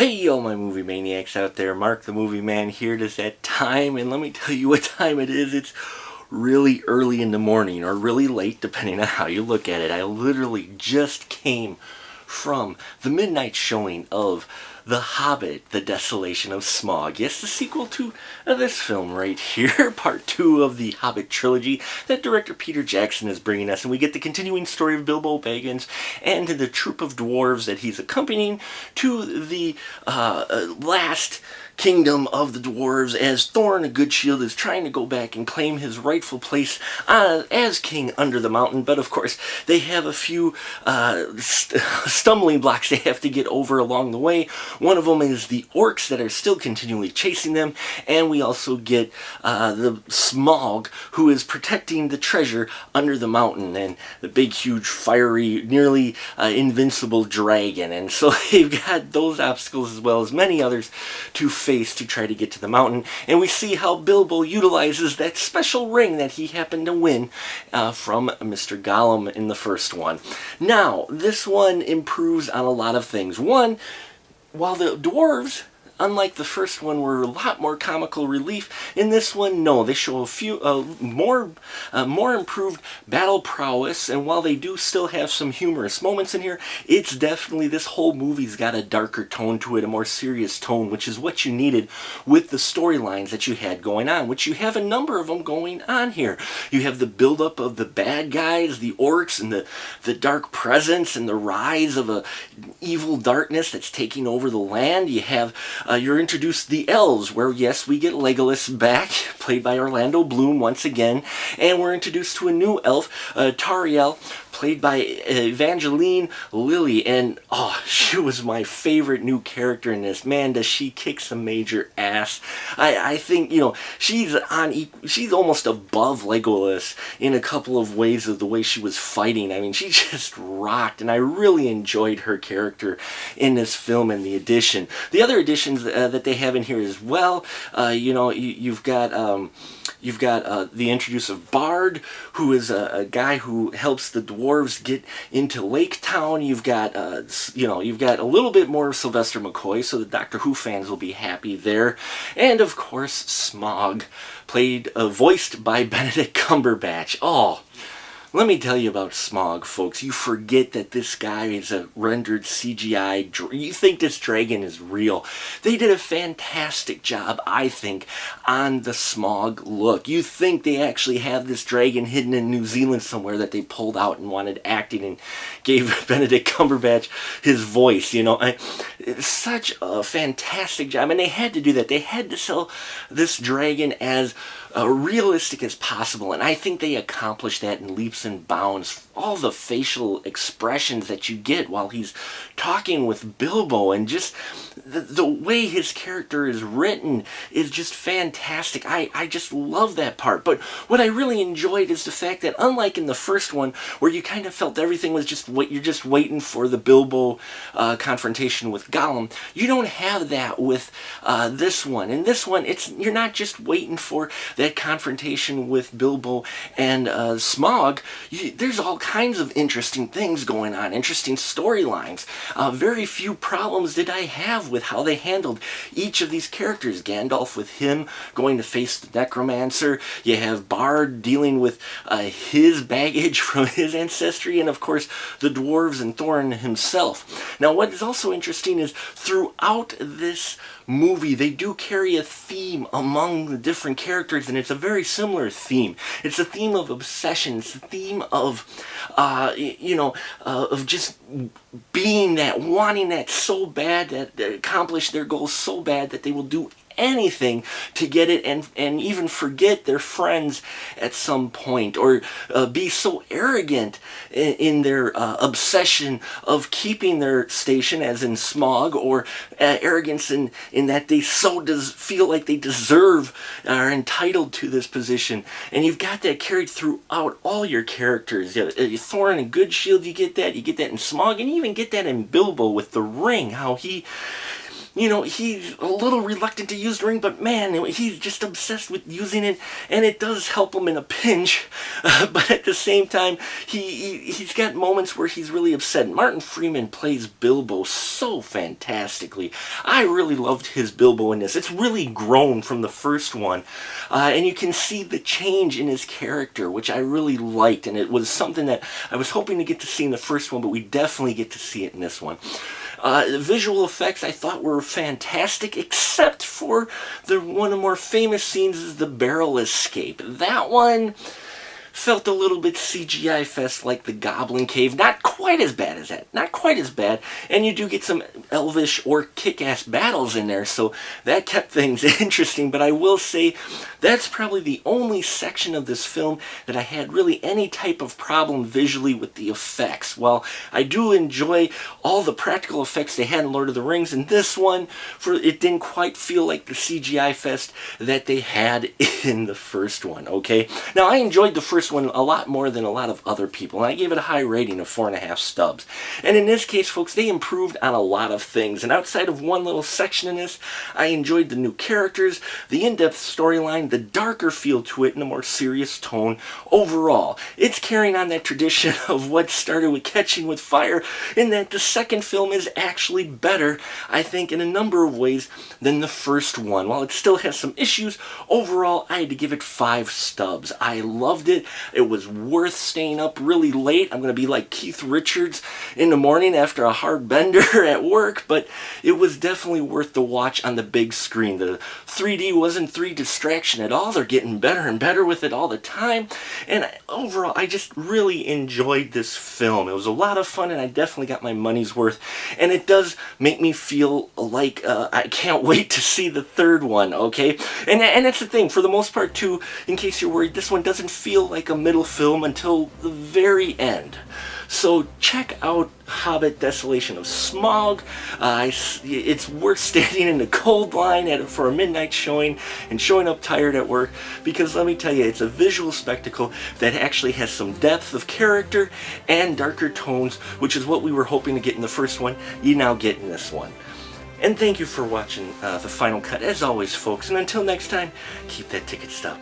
Hey, all my movie maniacs out there, Mark the Movie Man here. It is that time, and let me tell you what time it is. It's really early in the morning, or really late, depending on how you look at it. I literally just came from the midnight showing of The Hobbit, The Desolation of Smaug. Yes, the sequel to this film right here, part 2 of the Hobbit trilogy that director Peter Jackson is bringing us. And we get the continuing story of Bilbo Baggins and the troop of dwarves that he's accompanying to the last kingdom of the dwarves as Thorin Goodshield is trying to go back and claim his rightful place as king under the mountain. But of course, they have a few stumbling blocks they have to get over along the way. One of them is the orcs that are still continually chasing them, and we also get the Smaug, who is protecting the treasure under the mountain, and the big, huge, fiery, nearly invincible dragon. And so they've got those obstacles as well as many others to face to try to get to the mountain. And we see how Bilbo utilizes that special ring that he happened to win from Mr. Gollum in the first one. Now, this one improves on a lot of things. One, while the dwarves, unlike the first one, were a lot more comical relief, in this one, no, they show a few more improved battle prowess, and while they do still have some humorous moments in here, it's definitely, this whole movie's got a darker tone to it, a more serious tone, which is what you needed with the storylines that you had going on, which you have a number of them going on here. You have the buildup of the bad guys, the orcs, and the dark presence, and the rise of a evil darkness that's taking over the land. You have you're introduced to the elves, where yes, we get Legolas back, played by Orlando Bloom once again, and we're introduced to a new elf, Tariel, played by Evangeline Lilly, and oh, she was my favorite new character in this. Man, does she kick some major ass. I think, you know, she's almost above Legolas in a couple of ways of the way she was fighting. I mean, she just rocked, and I really enjoyed her character in this film and the addition. The other additions that they have in here as well, you know, you've got the introduce of Bard, who is a guy who helps the dwarves get into Lake Town. You've got you've got a little bit more of Sylvester McCoy, so the Doctor Who fans will be happy there. And of course, Smaug, voiced by Benedict Cumberbatch. Oh, let me tell you about Smaug, folks. You forget that this guy is a rendered CGI. You think this dragon is real. They did a fantastic job, I think, on the Smaug look. You think they actually have this dragon hidden in New Zealand somewhere that they pulled out and wanted acting and gave Benedict Cumberbatch his voice, you know. It's such a fantastic job, and they had to do that. They had to sell this dragon as realistic as possible, and I think they accomplished that in leaps and bounds. All the facial expressions that you get while he's talking with Bilbo, and just the way his character is written is just fantastic. I just love that part. But what I really enjoyed is the fact that, unlike in the first one, where you kind of felt everything was just you're just waiting for the Bilbo confrontation with Gollum, you don't have that with this one. In this one, you're not just waiting for that confrontation with Bilbo and Smaug. There's all kinds of interesting things going on, interesting storylines. Very few problems did I have with how they handled each of these characters. Gandalf with him going to face the necromancer. You have Bard dealing with his baggage from his ancestry, and of course the dwarves and Thorin himself. Now, what is also interesting is throughout this movie, they do carry a theme among the different characters, and it's a very similar theme. It's a theme of obsession. It's a theme of, of just being that, wanting that so bad, that they accomplish their goals so bad that they will do anything to get it, and even forget their friends at some point, or be so arrogant in their obsession of keeping their station, as in Smaug, or arrogance in that they feel like they deserve, are entitled to this position. And you've got that carried throughout all your characters. Thorin and Goodshield, you get that in Smaug, and you even get that in Bilbo with the ring, how he you know, he's a little reluctant to use the ring, but man, he's just obsessed with using it, and it does help him in a pinch. But at the same time, he's got moments where he's really upset. Martin Freeman plays Bilbo so fantastically. I really loved his Bilbo in this. It's really grown from the first one, and you can see the change in his character, which I really liked, and it was something that I was hoping to get to see in the first one, but we definitely get to see it in this one. The visual effects I thought were fantastic, except for one of the more famous scenes is the barrel escape. That one felt a little bit CGI fest like the Goblin Cave. Not quite as bad as that. Not quite as bad. And you do get some elvish or kick-ass battles in there, so that kept things interesting. But I will say that's probably the only section of this film that I had really any type of problem visually with the effects. While I do enjoy all the practical effects they had in Lord of the Rings, in this one, it didn't quite feel like the CGI fest that they had in the first one, okay? Now, I enjoyed the first one a lot more than a lot of other people, and I gave it a high rating of 4.5 stubs. And in this case, folks, they improved on a lot of things, and outside of one little section in this, I enjoyed the new characters, the in-depth storyline, the darker feel to it, and a more serious tone overall. It's carrying on that tradition of what started with Catching with Fire, in that the second film is actually better, I think, in a number of ways than the first one. While it still has some issues, overall, I had to give it 5 stubs. I loved it. It was worth staying up really late. I'm going to be like Keith Richards in the morning after a hard bender at work, but it was definitely worth the watch on the big screen. The 3D wasn't 3 distraction at all. They're getting better and better with it all the time. And overall, I just really enjoyed this film. It was a lot of fun, and I definitely got my money's worth. And it does make me feel like I can't wait to see the third one, okay? And that's the thing, for the most part, too, in case you're worried, this one doesn't feel like a middle film until the very end. So check out Hobbit, Desolation of Smaug. It's worth standing in the cold line for a midnight showing and showing up tired at work, because let me tell you, it's a visual spectacle that actually has some depth of character and darker tones, which is what we were hoping to get in the first one. You now get in this one. And thank you for watching the final cut, as always, folks. And until next time, keep that ticket stub.